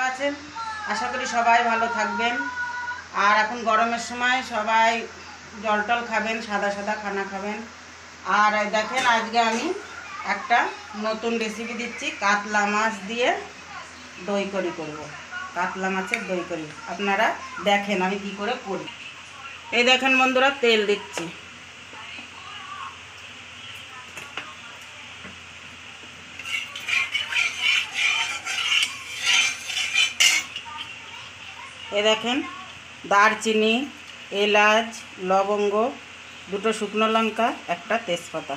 আছেন, আশা করি সবাই ভালো থাকবেন। আর এখন গরমের সময় সবাই জল টল খাবেন, সাদা সাদা খানা খাবেন। আর দেখেন আজকে আমি একটা নতুন রেসিপি দিচ্ছি, কাতলা মাছ দিয়ে দই করি করব। কাতলা মাছের দই করি, আপনারা দেখেন আমি কি করে করি। এই দেখেন বন্ধুরা, তেল দিচ্ছি। এ দেখেন দারচিনি, এলাচ, লবঙ্গ, দুটো শুকনো লঙ্কা, একটা তেজপাতা।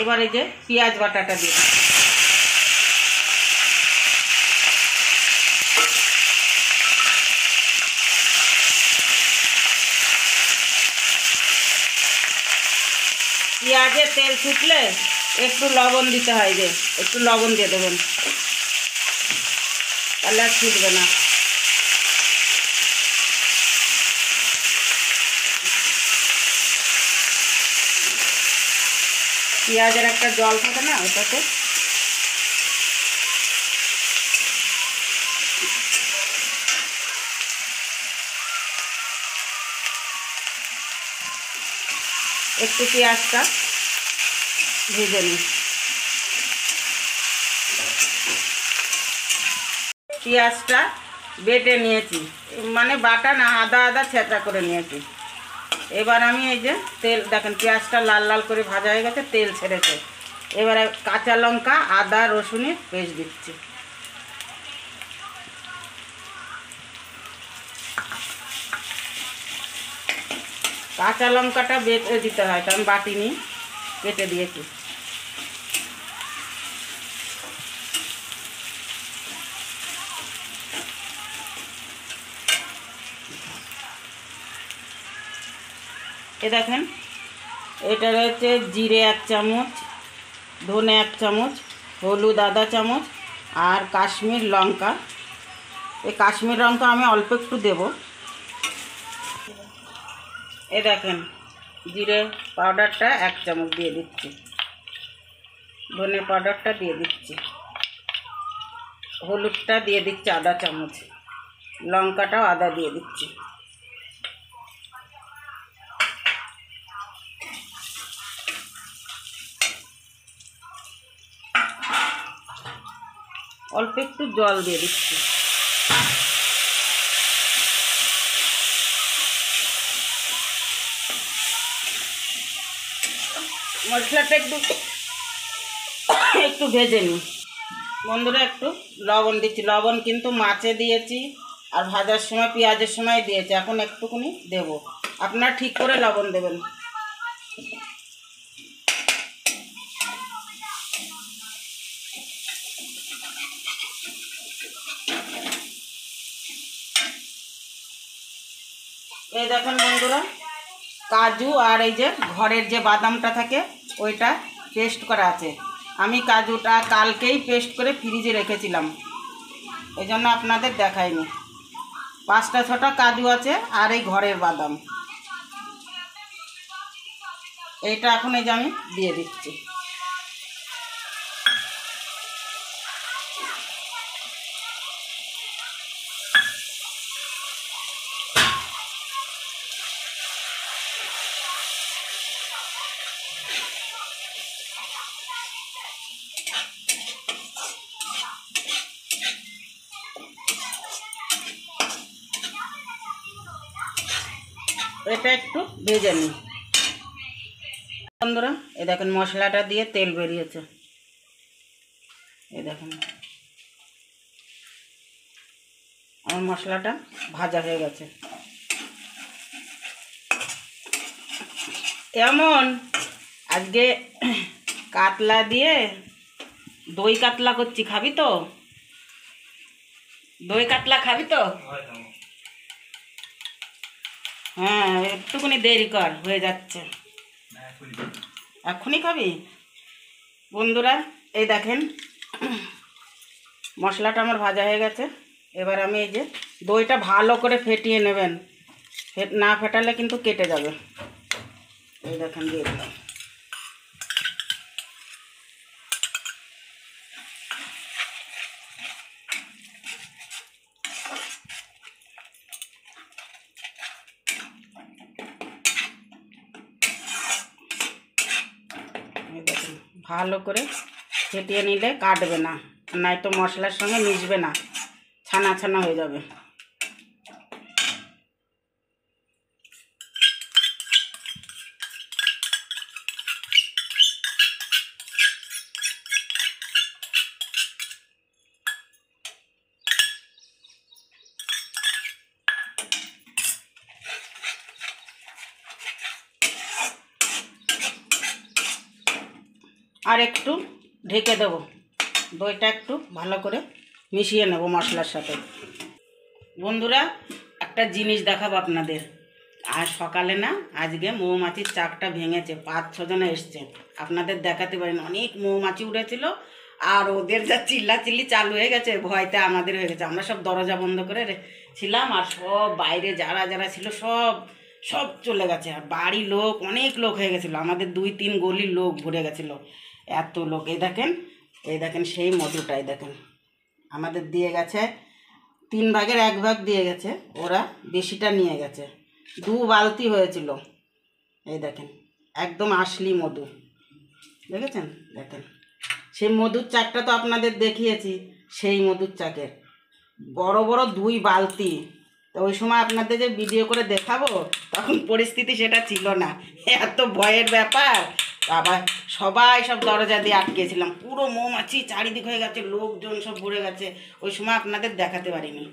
এবার এই যে পেঁয়াজ বাটাটা দিয়ে পেঁয়াজে তেল ছুটলে একটু লবণ দিতে হয়, যে একটু লবণ দিয়ে দেবেন, তাহলে আর ছুটবে না। পেঁয়াজের একটা জল থাকে না, ওটাতে একটু পেঁয়াজটা ভেজে নিই। পেঁয়াজটা বেটে নিয়েছি, মানে বাটা না, আদা আদা ছেঁচা করে নিয়েছি। এবার আমি এই যে তেল দেখেন, পেঁয়াজটা লাল লাল করে ভাজা হয়ে গেছে, তেল ছেড়েছে। এবারে কাঁচা লঙ্কা, আদা রসুনের পেস্ট দিচ্ছি। কাঁচা লঙ্কাটা বেটে দিতে হয়, কারণ বাটিনি, কেটে দিয়েছি। এ দেখেন, এটা রয়েছে জিরে 1 চামচ, ধনে 1 চামচ, হলুদ আধা চামচ, আর কাশ্মীর লঙ্কা। এই কাশ্মীর লঙ্কা আমি অল্প একটু দেব। এ দেখেন, জিরে পাউডারটা 1 চামচ দিয়ে দিচ্ছি, ধনে পাউডারটা দিয়ে দিচ্ছি, হলুদটা দিয়ে দিচ্ছি আধা চামচ, লঙ্কাটাও আদা দিয়ে দিচ্ছি। অল্প একটু জল দিয়ে দিচ্ছি। মশলাটা একটু ভেজে নিই। বন্ধুরা, একটু লবণ দিচ্ছি। লবণ কিন্তু মাছে দিয়েছি আর ভাজার সময়, পেঁয়াজের সময় দিয়েছি, এখন একটুখানি দেব। আপনারা ঠিক করে লবণ দেবেন। এই দেখেন বন্ধুরা, কাজু আর এই যে ঘরের যে বাদামটা থাকে, ওইটা পেস্ট করা আছে। আমি কাজুটা কালকেই পেস্ট করে ফ্রিজে রেখেছিলাম, এই জন্য আপনাদের দেখাইনি। 5টা 6টা কাজু আছে আর এই ঘরের বাদাম, এইটা এখন এই যে আমি দিয়ে দিচ্ছি। এটা একটু ভেজে নিই। বন্ধুরা, এই দেখেন মশলাটা দিয়ে তেল বেরিয়েছে। এই দেখেন আমার মশলাটা ভাজা হয়ে গেছে। এমন আজকে কাতলা দিয়ে দই কাতলা করছি, খাবি তো? দই কাতলা খাবি তো? হ্যাঁ, একটুখানি দেরি কর, হয়ে যাচ্ছে। এখনই খাবি? বন্ধুরা, এই দেখেন মশলাটা আমার ভাজা হয়ে গেছে। এবার আমি এই যে দইটা ভালো করে ফেটিয়ে নেবেন, না ফেটালে কিন্তু কেটে যাবে। এই দেখেন দিয়ে দিলাম। এই দেখেন ভালো করে ফেটিয়ে নিলে কাটবে না, নয়তো মশলার সঙ্গে মিশবে না, ছানা ছানা হয়ে যাবে। আর একটু ঢেকে দেবো, দইটা একটু ভালো করে মিশিয়ে নেব মশলার সাথে। বন্ধুরা একটা জিনিস দেখাবো আপনাদের। আর সকালে না আজকে মৌমাছির চাকটা ভেঙেছে, 5-6 জনে এসছে, আপনাদের দেখাতে পারেন। অনেক মৌমাছি উড়েছিল, আর ওদের যা চিল্লাচিল্লি চালু হয়ে গেছে, ভয়তে আমাদের হয়ে গেছে। আমরা সব দরজা বন্ধ করে ছিলাম, আর সব বাইরে যারা যারা ছিল সব সব চলে গেছে। আর বাড়ির লোক, অনেক লোক হয়ে গেছিলো, আমাদের 2-3 গলির লোক ভরে গেছিলো, এত লোক। এই দেখেন সেই মধুটাই দেখেন আমাদের দিয়ে গেছে, 3 ভাগের 1 ভাগ দিয়ে গেছে, ওরা বেশিটা নিয়ে গেছে। 2 বালতি হয়েছিল। এই দেখেন একদম আসলি মধু, দেখেছেন? দেখেন সেই মধুর চাকটা তো আপনাদের দেখিয়েছি, সেই মধুর চাকের বড় বড় 2 বালতি। তো ওই সময় আপনাদের যে ভিডিও করে দেখাবো, তখন পরিস্থিতি সেটা ছিল না, এত ভয়ের ব্যাপার। আবার সবাই সব দরজা দিয়ে আটকেছিলাম, পুরো মৌমাছি চারিদিক হয়ে গেছে, লোকজন সব ভরে গেছে। ওই সময় আপনাদের দেখাতে পারিনি।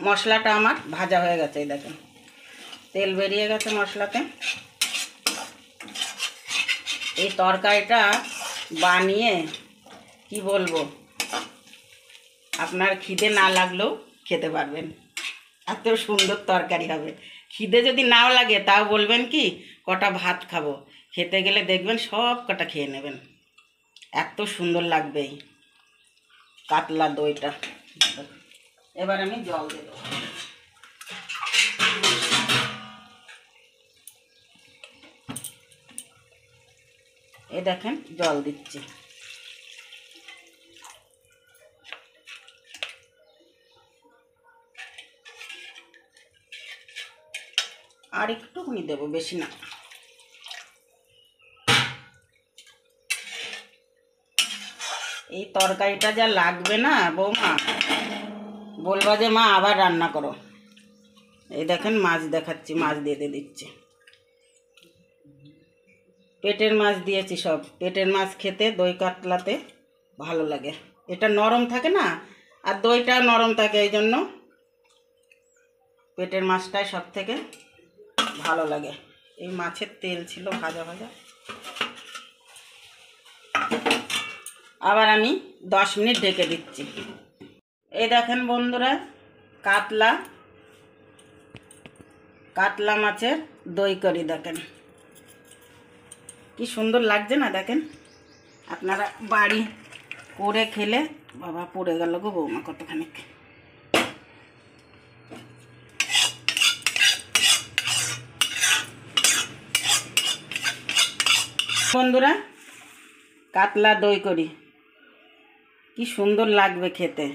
মশলাটা আমার ভাজা হয়ে গেছে, এই দেখেন তেল বেরিয়ে গেছে মশলাতে। এই তরকারিটা বানিয়ে কি বলবো, আপনার খিদে না লাগলেও খেতে পারবেন, এত সুন্দর তরকারি হবে। খিদে যদি নাও লাগে তাও বলবেন কি কটা ভাত খাবো, খেতে গেলে দেখবেন সব কটা খেয়ে নেবেন, এত সুন্দর লাগবে এই কাতলা দইটা। এবার আমি জল দেব। এই দেখেন জল দিচ্ছি। আর একটুখানি দেবো, বেশি না। এই তরকারিটা যা লাগবে না বৌমা, বলবা যে মা আবার রান্না করো। এই দেখেন মাছ দেখাচ্ছি, মাছ দিয়ে দিচ্ছি, পেটের মাছ দিয়েছি সব। পেটের মাছ খেতে দই কাতলাতে ভালো লাগে, এটা নরম থাকে না, আর দইটা নরম থাকে, এই জন্য পেটের মাছটাই সব থেকে ভালো লাগে। এই মাছের তেল ছিল ভাজা ভাজা। আবার আমি 10 মিনিট ঢেকে দিচ্ছি। এই দেখেন বন্ধুরা, কাতলা মাছের দই কারি দেখেন কি সুন্দর লাগছে না? দেখেন আপনারা বাড়ি করে খেলে, বাবা পড়ে গেল গো বৌমা কতখানি। বন্ধুরা কাতলা দই করি কি সুন্দর লাগবে খেতে,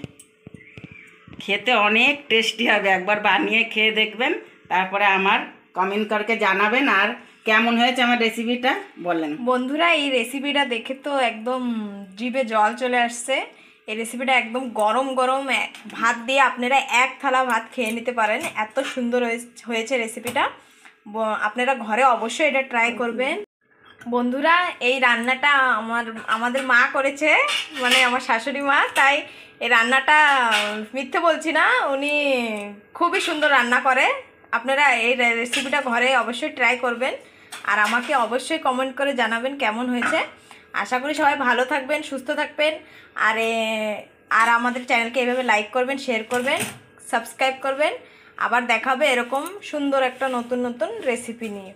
খেতে অনেক টেস্টি হবে। একবার বানিয়ে খেয়ে দেখবেন, তারপরে আমার কমেন্ট করে জানাবেন আর কেমন হয়েছে আমার রেসিপিটা বলেন। বন্ধুরা এই রেসিপিটা দেখে তো একদম জিভে জল চলে আসছে। এই রেসিপিটা একদম গরম গরম ভাত দিয়ে আপনারা 1 থালা ভাত খেয়ে নিতে পারেন, এত সুন্দর হয়েছে রেসিপিটা। আপনারা ঘরে অবশ্যই এটা ট্রাই করবেন। বন্ধুরা এই রান্নাটা আমাদের মা করেছে, মানে আমার শাশুড়ি মা, তাই এই রান্নাটা মিথ্যে বলছি না, উনি খুবই সুন্দর রান্না করে। আপনারা এই রেসিপিটা ঘরে অবশ্যই ট্রাই করবেন, আর আমাকে অবশ্যই কমেন্ট করে জানাবেন কেমন হয়েছে। আশা করি সবাই ভালো থাকবেন, সুস্থ থাকবেন, আর আমাদের চ্যানেলকে এইভাবে লাইক করবেন, শেয়ার করবেন, সাবস্ক্রাইব করবেন। আবার দেখা হবে এরকম সুন্দর একটা নতুন নতুন রেসিপি নিয়ে।